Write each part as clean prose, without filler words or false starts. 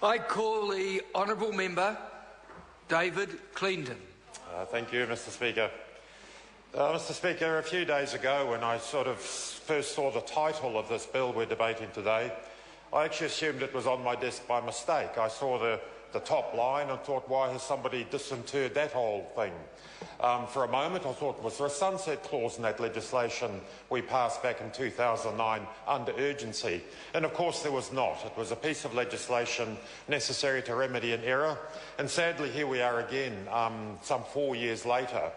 I call the honourable member David Cleandon. Thank you, Mr Speaker. Mr Speaker, a few days ago when I first saw the title of this bill we're debating today, I actually assumed it was on my desk by mistake. I saw the top line and thought, why has somebody disinterred that whole thing? For a moment I thought, was there a sunset clause in that legislation we passed back in 2009 under urgency? And of course there was not. It was a piece of legislation necessary to remedy an error, and sadly here we are again, some 4 years later,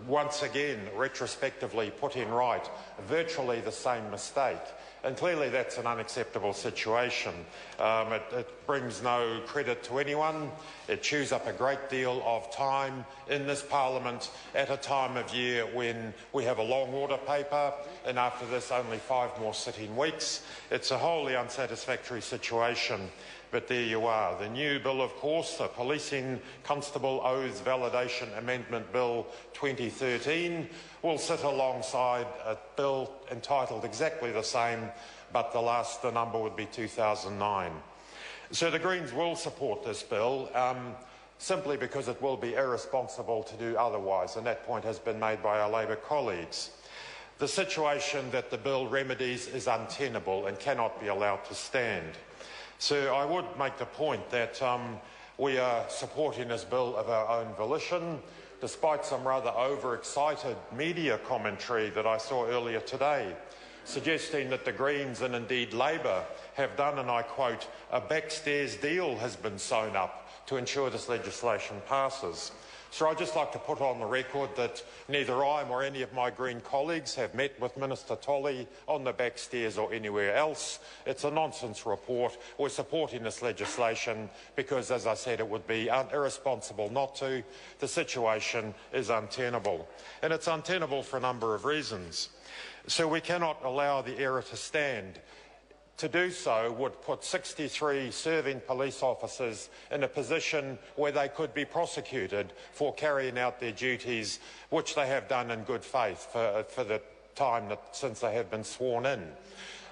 once again retrospectively putting right virtually the same mistake. And clearly that's an unacceptable situation. It brings no credit to anyone. It chews up a great deal of time in this Parliament at a time of year when we have a long order paper, and after this only 5 more sitting weeks. It's a wholly unsatisfactory situation. But there you are. The new bill, of course, the Policing Constable Oaths Validation Amendment Bill 2013, will sit alongside a bill entitled exactly the same, but the number would be 2009. So the Greens will support this bill, simply because it will be irresponsible to do otherwise, and that point has been made by our Labor colleagues. The situation that the bill remedies is untenable and cannot be allowed to stand. So I would make the point that we are supporting this bill of our own volition, despite some rather overexcited media commentary that I saw earlier today, suggesting that the Greens and indeed Labor have done, and I quote, "a backstairs deal has been sewn up to ensure this legislation passes." So I'd just like to put on the record that neither I nor any of my Green colleagues have met with Minister Tolley on the backstairs or anywhere else. It's a nonsense report. We're supporting this legislation because, as I said, it would be irresponsible not to. The situation is untenable, and it's untenable for a number of reasons. So we cannot allow the error to stand. To do so would put 63 serving police officers in a position where they could be prosecuted for carrying out their duties, which they have done in good faith for the time since they have been sworn in.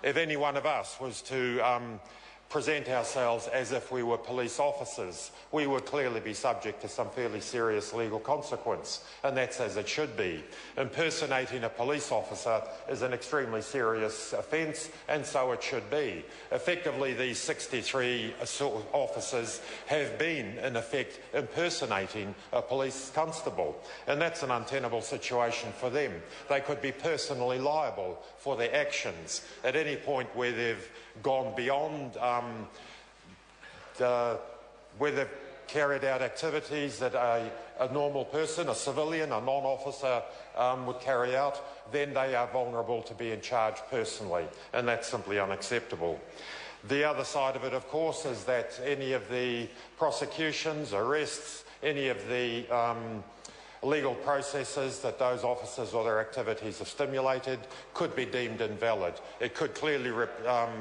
If any one of us was to present ourselves as if we were police officers, we would clearly be subject to some fairly serious legal consequence, and that's as it should be. Impersonating a police officer is an extremely serious offence, and so it should be. Effectively, these 63 officers have been, in effect, impersonating a police constable, and that's an untenable situation for them. They could be personally liable for their actions at any point where they've gone beyond where they've carried out activities that a normal person, a civilian, a non-officer would carry out, then they are vulnerable to being charged personally, and that's simply unacceptable. The other side of it, of course, is that any of the prosecutions, arrests, any of the legal processes that those officers or their activities have stimulated could be deemed invalid. It could clearly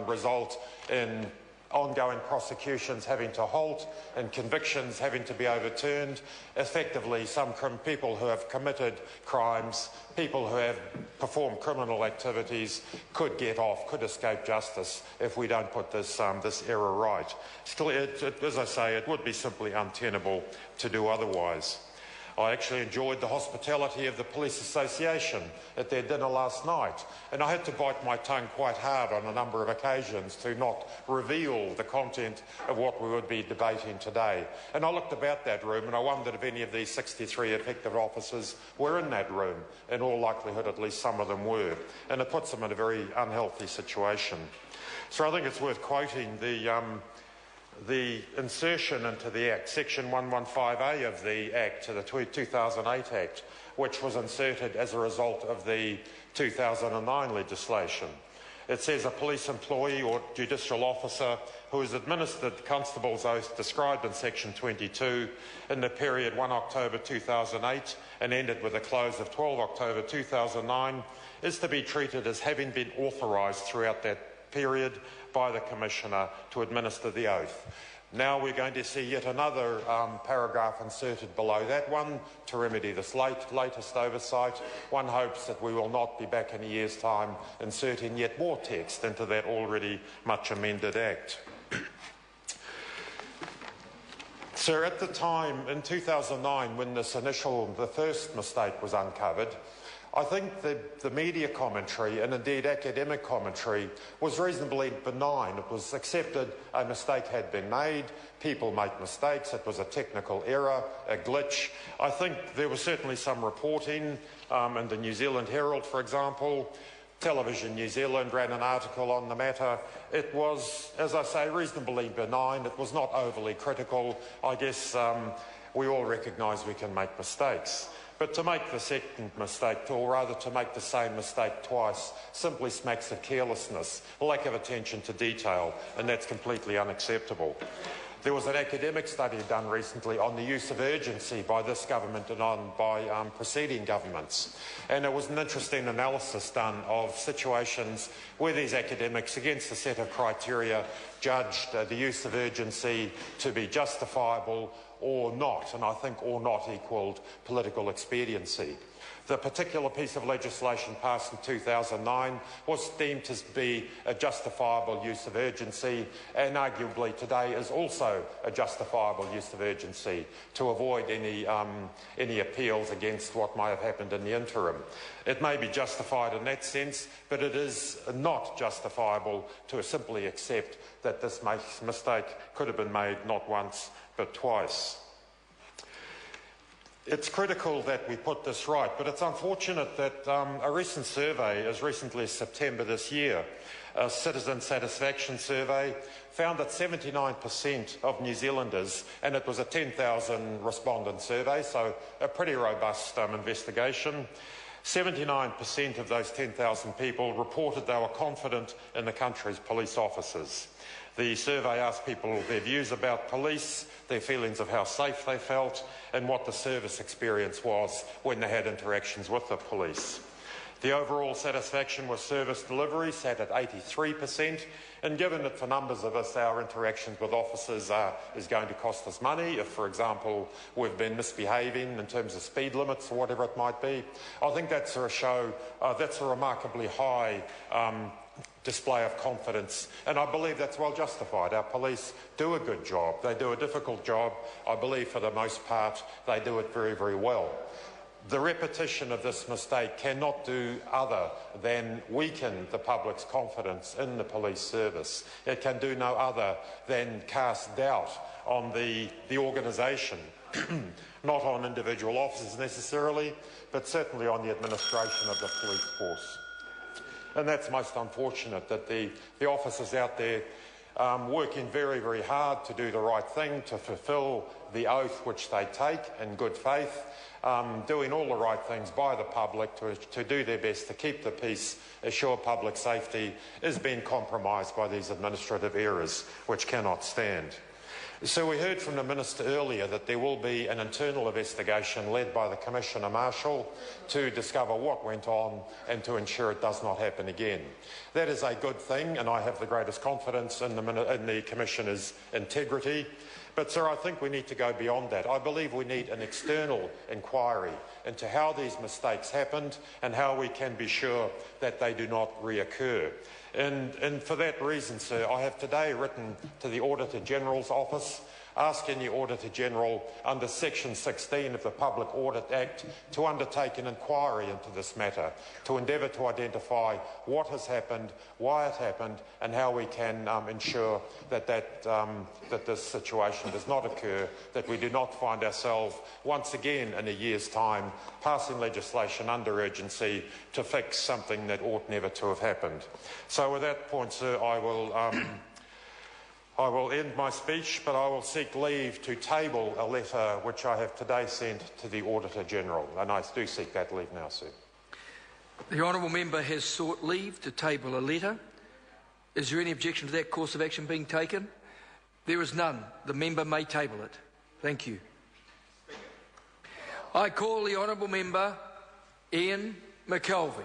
result in ongoing prosecutions having to halt and convictions having to be overturned. Effectively, some people who have committed crimes, people who have performed criminal activities could get off, could escape justice if we don't put this error right. Still, as I say, it would be simply untenable to do otherwise. I actually enjoyed the hospitality of the Police Association at their dinner last night, and I had to bite my tongue quite hard on a number of occasions to not reveal the content of what we would be debating today. And I looked about that room and I wondered if any of these 63 effective officers were in that room. In all likelihood, at least some of them were, and it puts them in a very unhealthy situation. So I think it's worth quoting the insertion into the Act, Section 115A of the Act, the 2008 Act, which was inserted as a result of the 2009 legislation. It says a police employee or judicial officer who has administered the constable's oath described in Section 22 in the period 1 October 2008 and ended with the close of 12 October 2009 is to be treated as having been authorised throughout that period by the Commissioner to administer the oath. Now we're going to see yet another paragraph inserted below that one to remedy this latest oversight. One hopes that we will not be back in a year's time inserting yet more text into that already much amended Act. Sir, at the time, in 2009, when the first mistake was uncovered, I think the media commentary, and indeed academic commentary, was reasonably benign. It was accepted a mistake had been made, people make mistakes, it was a technical error, a glitch. I think there was certainly some reporting in the New Zealand Herald, for example. Television New Zealand ran an article on the matter. It was, as I say, reasonably benign. It was not overly critical. I guess we all recognise we can make mistakes. But to make the second mistake, or rather to make the same mistake twice, simply smacks of carelessness, lack of attention to detail, and that's completely unacceptable. There was an academic study done recently on the use of urgency by this government and by preceding governments. And it was an interesting analysis done of situations where these academics, against a set of criteria, judged the use of urgency to be justifiable or not, and I think or not equalled political expediency. The particular piece of legislation passed in 2009 was deemed to be a justifiable use of urgency, and arguably today is also a justifiable use of urgency to avoid any appeals against what may have happened in the interim. It may be justified in that sense, but it is not justifiable to simply accept that this mistake could have been made not once but twice. It's critical that we put this right, but it's unfortunate that a recent survey, as recently as September this year, a citizen satisfaction survey, found that 79% of New Zealanders, and it was a 10,000 respondent survey, so a pretty robust investigation, 79% of those 10,000 people reported they were confident in the country's police officers. The survey asked people their views about police, their feelings of how safe they felt, and what the service experience was when they had interactions with the police. The overall satisfaction with service delivery sat at 83%, and given that for numbers of us our interactions with officers is going to cost us money, if, for example, we've been misbehaving in terms of speed limits or whatever it might be, I think that's a remarkably high display of confidence, and I believe that's well justified. Our police do a good job. They do a difficult job. I believe for the most part they do it very, very well. The repetition of this mistake cannot do other than weaken the public's confidence in the police service. It can do no other than cast doubt on the organisation, not on individual officers necessarily, but certainly on the administration of the police force. And that's most unfortunate that the officers out there working very, very hard to do the right thing, to fulfil the oath which they take in good faith, doing all the right things by the public to do their best to keep the peace, assure public safety, is being compromised by these administrative errors which cannot stand. So we heard from the Minister earlier that there will be an internal investigation led by the Commissioner Marshall to discover what went on and to ensure it does not happen again. That is a good thing, and I have the greatest confidence in the Commissioner's integrity. But, sir, I think we need to go beyond that. I believe we need an external inquiry into how these mistakes happened and how we can be sure that they do not reoccur. And for that reason, sir, I have today written to the Auditor General's office asking the Auditor General under Section 16 of the Public Audit Act to undertake an inquiry into this matter, to endeavour to identify what has happened, why it happened, and how we can ensure that this situation does not occur, that we do not find ourselves once again in a year's time passing legislation under urgency to fix something that ought never to have happened. So with that point, sir, I will end my speech, but I will seek leave to table a letter which I have today sent to the Auditor General, and I do seek that leave now, sir. The honourable member has sought leave to table a letter. Is there any objection to that course of action being taken? There is none. The member may table it. Thank you. I call the honourable member Ian McKelvey.